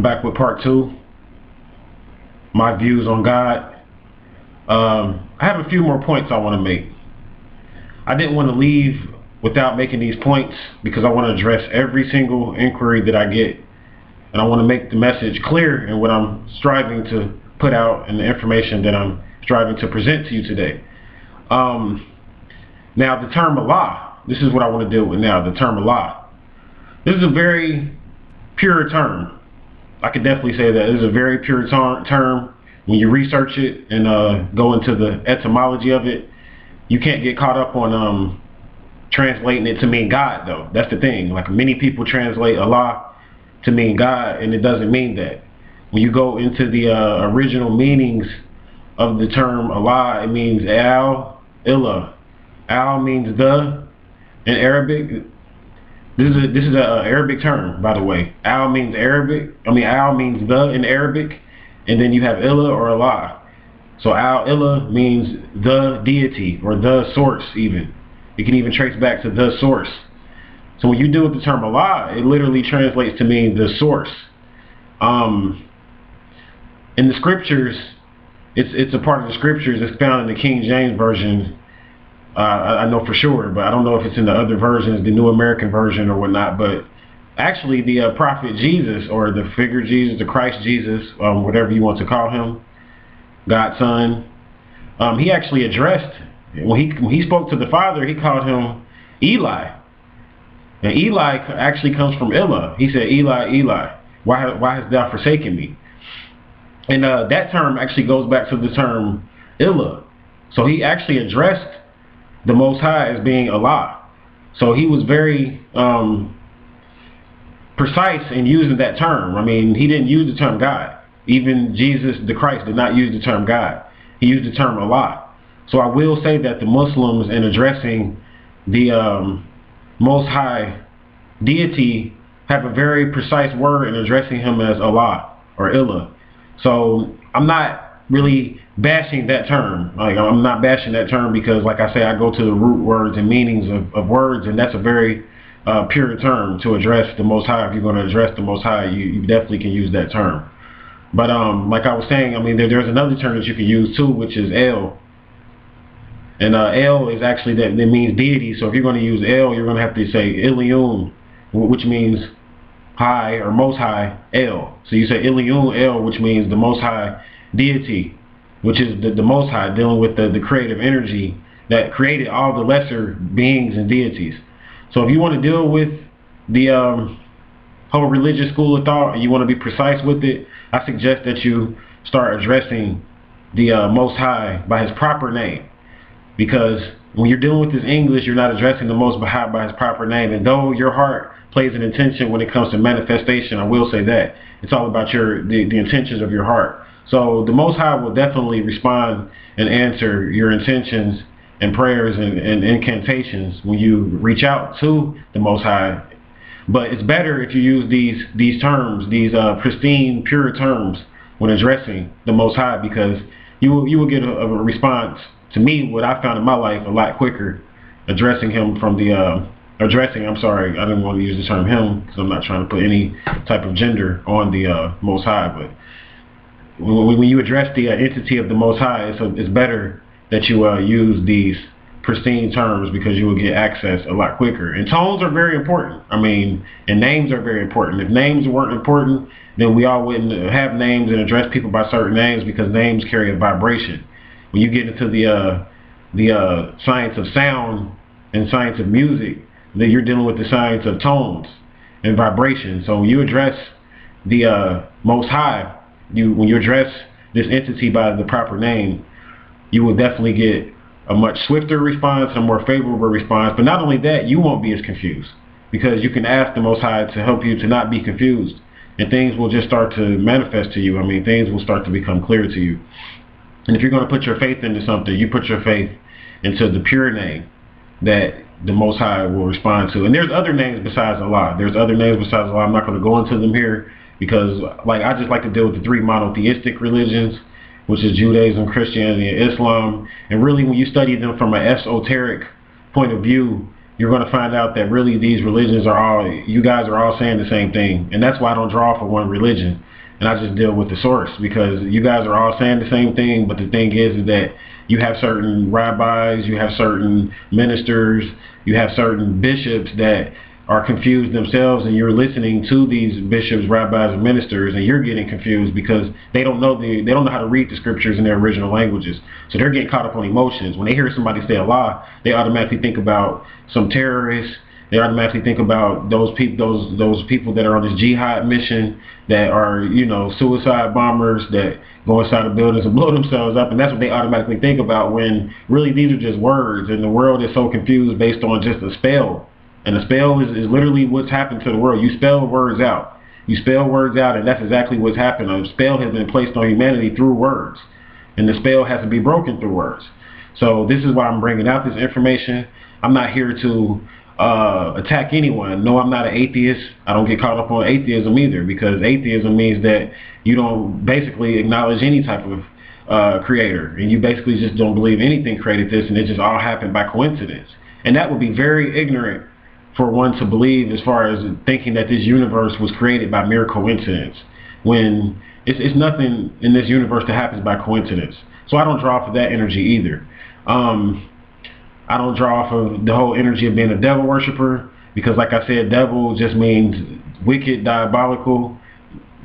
I'm back with part 2, my views on God. I have a few more points I want to make. I didn't want to leave without making these points because I want to address every single inquiry that I get, and I want to make the message clear in what I'm striving to put out and the information that I'm striving to present to you today. Now, the term Allah, this is what I want to deal with now, the term Allah. This is a very pure term. I could definitely say that. This is a very pure term. When you research it and go into the etymology of it, you can't get caught up on translating it to mean God, though. That's the thing. Like, many people translate Allah to mean God, and it doesn't mean that. When you go into the original meanings of the term Allah, it means Al, Ilah. Al means the in Arabic. This is an Arabic term, by the way. Al means Arabic. Al means the in Arabic, and then you have Ilah or Allah. So Al Ilah means the deity or the source. Even it can even trace back to the source. So when you deal with the term Allah, it literally translates to mean the source. In the scriptures, it's a part of the scriptures. It's found in the King James version. I know for sure, but I don't know if it's in the other versions, the New American version or whatnot. But actually, the prophet Jesus, or the figure Jesus, the Christ Jesus, whatever you want to call him, God's son, he actually addressed, when he spoke to the Father, he called him Eli. And Eli actually comes from Ilah. He said, Eli, Eli, why hast thou forsaken me? And that term actually goes back to the term Ilah. So he actually addressed the Most High as being Allah. So he was very precise in using that term. He didn't use the term God. Even Jesus the Christ did not use the term God. He used the term Allah. So I will say that the Muslims, in addressing the Most High deity, have a very precise word in addressing him as Allah or Ilah. So I'm not really bashing that term. I'm not bashing that term because, like I say, I go to the root words and meanings of words, and that's a very pure term to address the Most High. If you're going to address the Most High, you definitely can use that term. But like I was saying, there's another term that you can use too, which is El. And El is actually that means deity. So if you're going to use El, you're going to have to say Ilion, which means high or most high, El. So you say Ilion El, which means the Most High deity, which is the Most High, dealing with the creative energy that created all the lesser beings and deities. So if you want to deal with the whole religious school of thought and you want to be precise with it, I suggest that you start addressing the Most High by his proper name. Because when you're dealing with this English, you're not addressing the Most High by his proper name. And though your heart plays an intention when it comes to manifestation, I will say that it's all about the intentions of your heart. So the Most High will definitely respond and answer your intentions and prayers and incantations when you reach out to the Most High. But it's better if you use these terms, these pristine, pure terms when addressing the Most High, because you will get a response, to me, what I found in my life, a lot quicker, addressing him from the I didn't want to use the term him because I'm not trying to put any type of gender on the Most High, but when you address the entity of the Most High, it's better that you use these pristine terms, because you will get access a lot quicker. And tones are very important. And names are very important. If names weren't important, then we all wouldn't have names and address people by certain names, because names carry a vibration. When you get into the science of sound and science of music, then you're dealing with the science of tones and vibration. So when you address the Most High, when you address this entity by the proper name, you will definitely get a much swifter response, a more favorable response. But not only that, you won't be as confused, because you can ask the Most High to help you to not be confused, and things will just start to manifest to you. Things will start to become clear to you. And if you're going to put your faith into something, you put your faith into the pure name that the Most High will respond to. And there's other names besides Allah. I'm not going to go into them here, because I just like to deal with the 3 monotheistic religions, which is Judaism, Christianity, and Islam. And really, when you study them from an esoteric point of view, you're going to find out that really these religions you guys are all saying the same thing. And that's why I don't draw for one religion. and I just deal with the source, because you guys are all saying the same thing, but the thing is that you have certain rabbis, you have certain ministers, you have certain bishops that are confused themselves, and you're listening to these bishops, rabbis, and ministers, and you're getting confused because they don't know how to read the scriptures in their original languages. So they're getting caught up on emotions. When they hear somebody say Allah, they automatically think about some terrorists. They automatically think about those people that are on this jihad mission, that are, suicide bombers that go inside of buildings and blow themselves up, and that's what they automatically think about, when really these are just words, and the world is so confused based on just a spell. And a spell is literally what's happened to the world. You spell words out. You spell words out, and that's exactly what's happened. A spell has been placed on humanity through words, and the spell has to be broken through words. So this is why I'm bringing out this information. I'm not here to attack anyone. No, I'm not an atheist. I don't get caught up on atheism either, because atheism means that you don't basically acknowledge any type of creator, and you basically just don't believe anything created this, and it just all happened by coincidence. And that would be very ignorant for one to believe, as far as thinking that this universe was created by mere coincidence, when it's nothing in this universe that happens by coincidence. So I don't draw off of that energy either. I don't draw off of the whole energy of being a devil worshiper, because like I said, devil just means wicked, diabolical,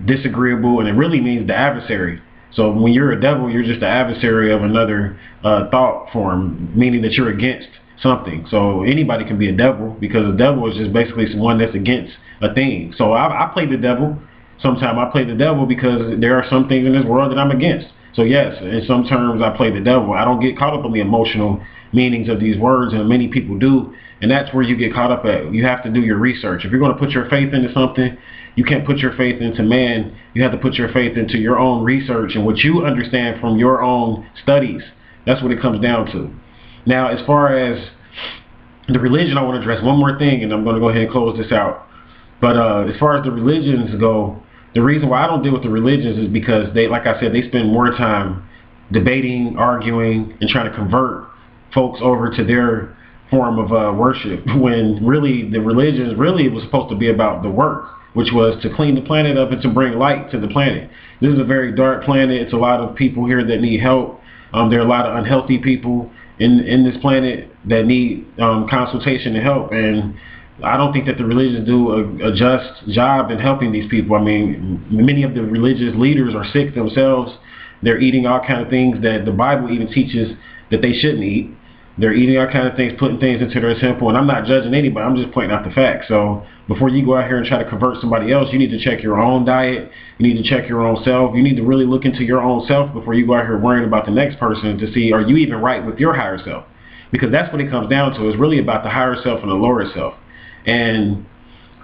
disagreeable, and it really means the adversary. So when you're a devil, you're just the adversary of another thought form, meaning that you're against something. So anybody can be a devil, because a devil is just basically someone that's against a thing. So I play the devil. Sometimes I play the devil because there are some things in this world that I'm against. So yes, in some terms I play the devil. I don't get caught up on the emotional meanings of these words, and many people do, and that's where you get caught up at. You have to do your research. If you're going to put your faith into something, you can't put your faith into man. You have to put your faith into your own research and what you understand from your own studies. That's what it comes down to. Now, as far as the religion, I want to address one more thing, and I'm going to go ahead and close this out. But as far as the religions go, the reason why I don't deal with the religions is because they, like I said, they spend more time debating, arguing, and trying to convert folks over to their form of worship, when really the religions really was supposed to be about the work, which was to clean the planet up and to bring light to the planet. This is a very dark planet. It's a lot of people here that need help. There are a lot of unhealthy people in this planet that need consultation and help, and I don't think that the religions do a just job in helping these people. I mean, many of the religious leaders are sick themselves. They're eating all kind of things that the Bible even teaches that they shouldn't eat. They're eating all kind of things, putting things into their temple, and I'm not judging anybody. I'm just pointing out the facts. So before you go out here and try to convert somebody else, you need to check your own diet. You need to check your own self. You need to really look into your own self before you go out here worrying about the next person to see, are you even right with your higher self? Because that's what it comes down to. It's really about the higher self and the lower self. And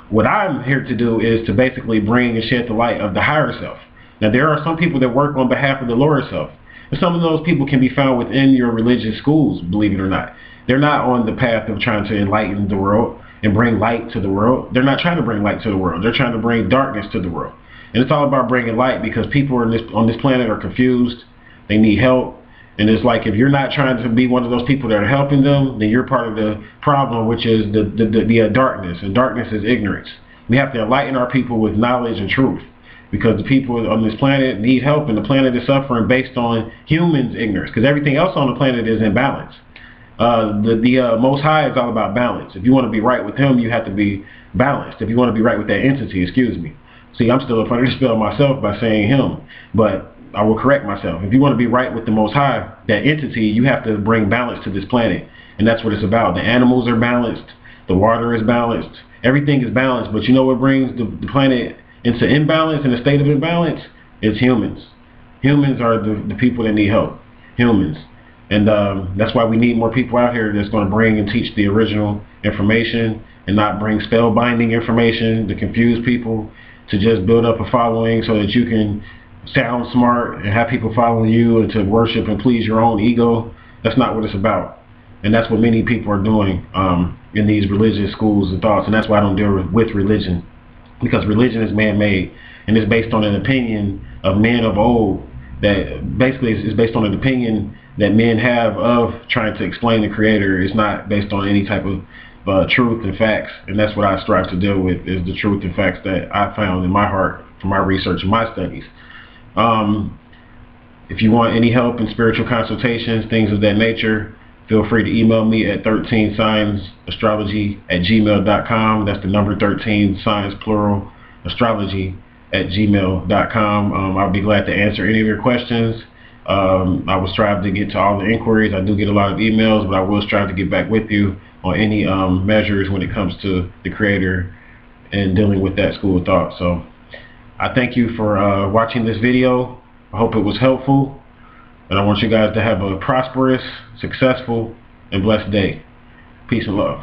what I'm here to do is to basically bring and shed the light of the higher self. Now, there are some people that work on behalf of the lower self. And some of those people can be found within your religious schools, believe it or not. They're not on the path of trying to enlighten the world and bring light to the world. They're not trying to bring light to the world. They're trying to bring darkness to the world. And it's all about bringing light, because people on this planet are confused. They need help. And it's like, if you're not trying to be one of those people that are helping them, then you're part of the problem, which is the darkness. And darkness is ignorance. We have to enlighten our people with knowledge and truth, because the people on this planet need help, and the planet is suffering based on humans' ignorance, because everything else on the planet is in balance. The Most High is all about balance. If you want to be right with him, you have to be balanced. If you want to be right with that entity, excuse me. See, I'm still up under the spell myself by saying him, but I will correct myself. If you want to be right with the Most High, that entity, you have to bring balance to this planet, and that's what it's about. The animals are balanced, the water is balanced, everything is balanced, but you know what brings the planet into imbalance, in a state of imbalance? It's humans. Humans are the people that need help. Humans. And that's why we need more people out here that's going to bring and teach the original information, and not bring spellbinding information to confuse people, to just build up a following so that you can sound smart and have people following you, and to worship and please your own ego. That's not what it's about. And that's what many people are doing in these religious schools and thoughts. And that's why I don't deal with religion. Because religion is man-made, and it's based on an opinion of men of old, that basically is based on an opinion that men have of trying to explain the creator. It's not based on any type of truth and facts, and that's what I strive to deal with, is the truth and facts that I found in my heart from my research and my studies. If you want any help in spiritual consultations, things of that nature, feel free to email me at 13signsastrology@gmail.com. That's the number 13, signs plural, astrology@gmail.com. I'll be glad to answer any of your questions. I will strive to get to all the inquiries. I do get a lot of emails, but I will strive to get back with you on any measures when it comes to the Creator and dealing with that school of thought. So I thank you for watching this video. I hope it was helpful, and I want you guys to have a prosperous, successful, and blessed day. Peace and love.